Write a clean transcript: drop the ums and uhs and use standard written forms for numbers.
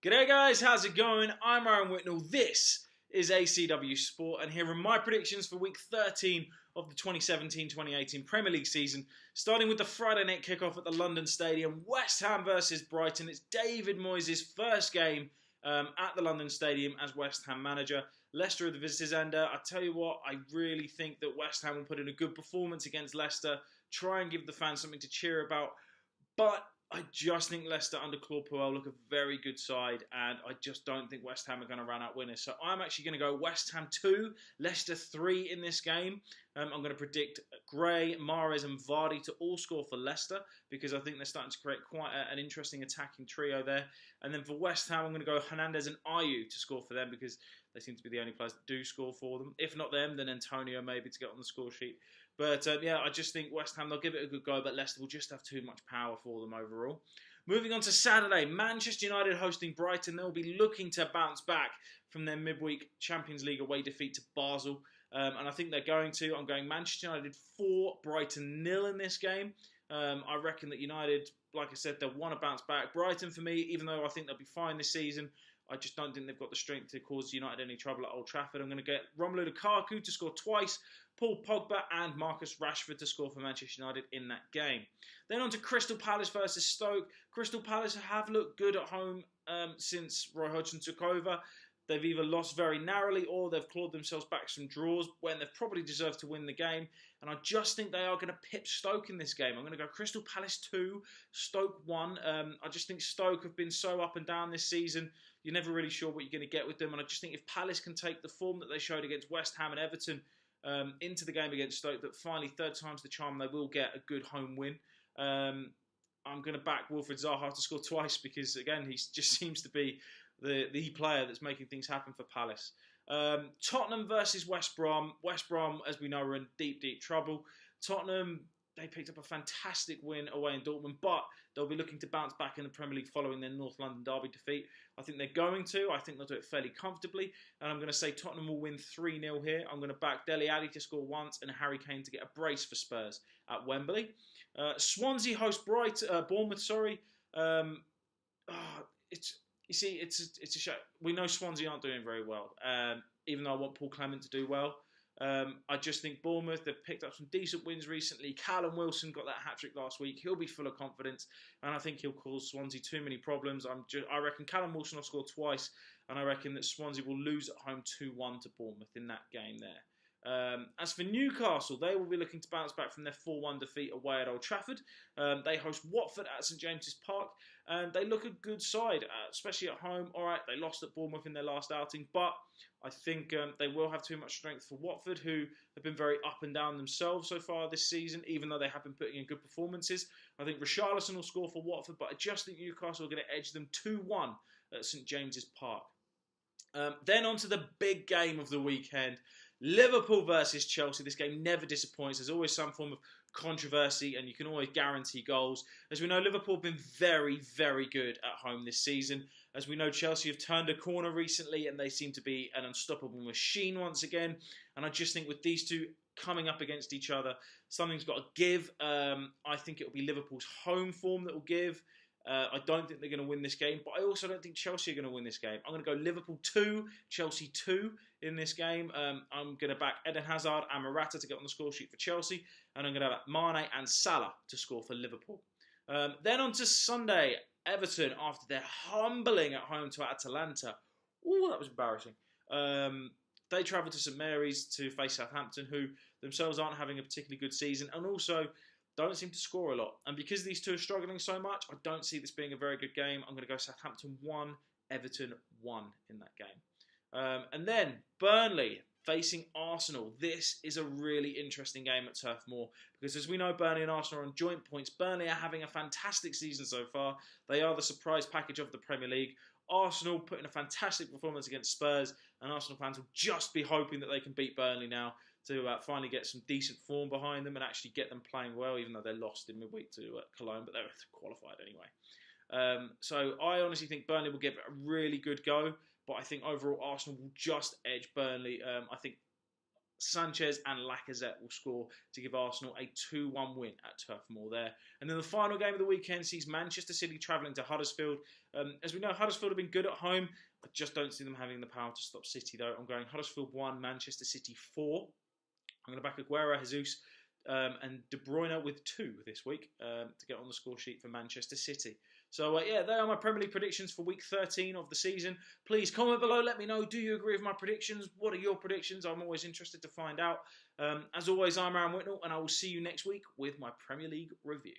G'day guys, how's it going? I'm Aaron Whitnall, this is ACWSport, and here are my predictions for week 13 of the 2017-2018 Premier League season, starting with the Friday night kickoff at the London Stadium, West Ham versus Brighton. It's David Moyes' first game at the London Stadium as West Ham manager. Leicester are the visitors, and I tell you what, I really think that West Ham will put in a good performance against Leicester, try and give the fans something to cheer about, but I just think Leicester under Claude Puel look a very good side, and I just don't think West Ham are going to run out winners. So I'm actually going to go West Ham 2, Leicester 3 in this game. I'm going to predict Gray, Mahrez and Vardy to all score for Leicester because I think they're starting to create quite an interesting attacking trio there. And then for West Ham, I'm going to go Hernandez and Ayew to score for them because they seem to be the only players that do score for them. If not them, then Antonio maybe to get on the score sheet. But yeah, I just think West Ham, they'll give it a good go, but Leicester will just have too much power for them overall. Moving on to Saturday, Manchester United hosting Brighton. They'll be looking to bounce back from their midweek Champions League away defeat to Basel. And I think they're going to. I'm going Manchester United 4, Brighton 0 in this game. I reckon that United, like I said, they'll want to bounce back. Brighton, for me, even though I think they'll be fine this season, I just don't think they've got the strength to cause United any trouble at Old Trafford. I'm going to get Romelu Lukaku to score twice, Paul Pogba and Marcus Rashford to score for Manchester United in that game. Then on to Crystal Palace versus Stoke. Crystal Palace have looked good at home since Roy Hodgson took over. They've either lost very narrowly or they've clawed themselves back some draws when they've probably deserved to win the game. And I just think they are going to pip Stoke in this game. I'm going to go Crystal Palace 2, Stoke 1. I just think Stoke have been so up and down this season. You're never really sure what you're going to get with them. And I just think if Palace can take the form that they showed against West Ham and Everton into the game against Stoke, that finally, third time's the charm, they will get a good home win. I'm going to back Wilfried Zaha to score twice because, again, he just seems to be the player that's making things happen for Palace. Tottenham versus West Brom. West Brom, as we know, are in deep, deep trouble. Tottenham, they picked up a fantastic win away in Dortmund, but they'll be looking to bounce back in the Premier League following their North London derby defeat. I think they're going to. I think they'll do it fairly comfortably. And I'm going to say Tottenham will win 3-0 here. I'm going to back Dele Alli to score once and Harry Kane to get a brace for Spurs at Wembley. Swansea host Bournemouth. It's a shame. We know Swansea aren't doing very well, even though I want Paul Clement to do well. I just think Bournemouth, they've picked up some decent wins recently. Callum Wilson got that hat-trick last week. He'll be full of confidence, and I think he'll cause Swansea too many problems. I reckon Callum Wilson will score twice, and I reckon that Swansea will lose at home 2-1 to Bournemouth in that game there. As for Newcastle, they will be looking to bounce back from their 4-1 defeat away at Old Trafford. They host Watford at St James's Park, and they look a good side, especially at home. All right, they lost at Bournemouth in their last outing, but I think they will have too much strength for Watford, who have been very up and down themselves so far this season, even though they have been putting in good performances. I think Richarlison will score for Watford, but I just think Newcastle are going to edge them 2-1 at St James's Park. Then on to the big game of the weekend, Liverpool versus Chelsea. This game never disappoints. There's always some form of controversy and you can always guarantee goals. As we know, Liverpool have been very, very good at home this season. As we know, Chelsea have turned a corner recently and they seem to be an unstoppable machine once again. And I just think with these two coming up against each other, something's got to give. I think it will be Liverpool's home form that will give. I don't think they're going to win this game, but I also don't think Chelsea are going to win this game. I'm going to go Liverpool 2, Chelsea 2 in this game. I'm going to back Eden Hazard and Morata to get on the score sheet for Chelsea, and I'm going to back Mane and Salah to score for Liverpool. Then on to Sunday, Everton, after their humbling at home to Atalanta. Ooh, that was embarrassing. They travel to St Mary's to face Southampton, who themselves aren't having a particularly good season, and also don't seem to score a lot. And because these two are struggling so much, I don't see this being a very good game. I'm going to go Southampton 1, Everton 1 in that game. And then Burnley facing Arsenal. This is a really interesting game at Turf Moor because as we know, Burnley and Arsenal are on joint points. Burnley are having a fantastic season so far. They are the surprise package of the Premier League. Arsenal put in a fantastic performance against Spurs, and Arsenal fans will just be hoping that they can beat Burnley now to finally get some decent form behind them and actually get them playing well, even though they lost in midweek to Cologne, but they were qualified anyway. So I honestly think Burnley will give it a really good go, but I think overall Arsenal will just edge Burnley. I think Sanchez and Lacazette will score to give Arsenal a 2-1 win at Turf Moor there. And then the final game of the weekend sees Manchester City travelling to Huddersfield. As we know, Huddersfield have been good at home. I just don't see them having the power to stop City, though. I'm going Huddersfield 1, Manchester City 4. I'm going to back Aguero, Jesus, and De Bruyne with 2 this week to get on the score sheet for Manchester City. So, yeah, they are my Premier League predictions for week 13 of the season. Please comment below, let me know, do you agree with my predictions? What are your predictions? I'm always interested to find out. As always, I'm Aaron Whitnall, and I will see you next week with my Premier League review.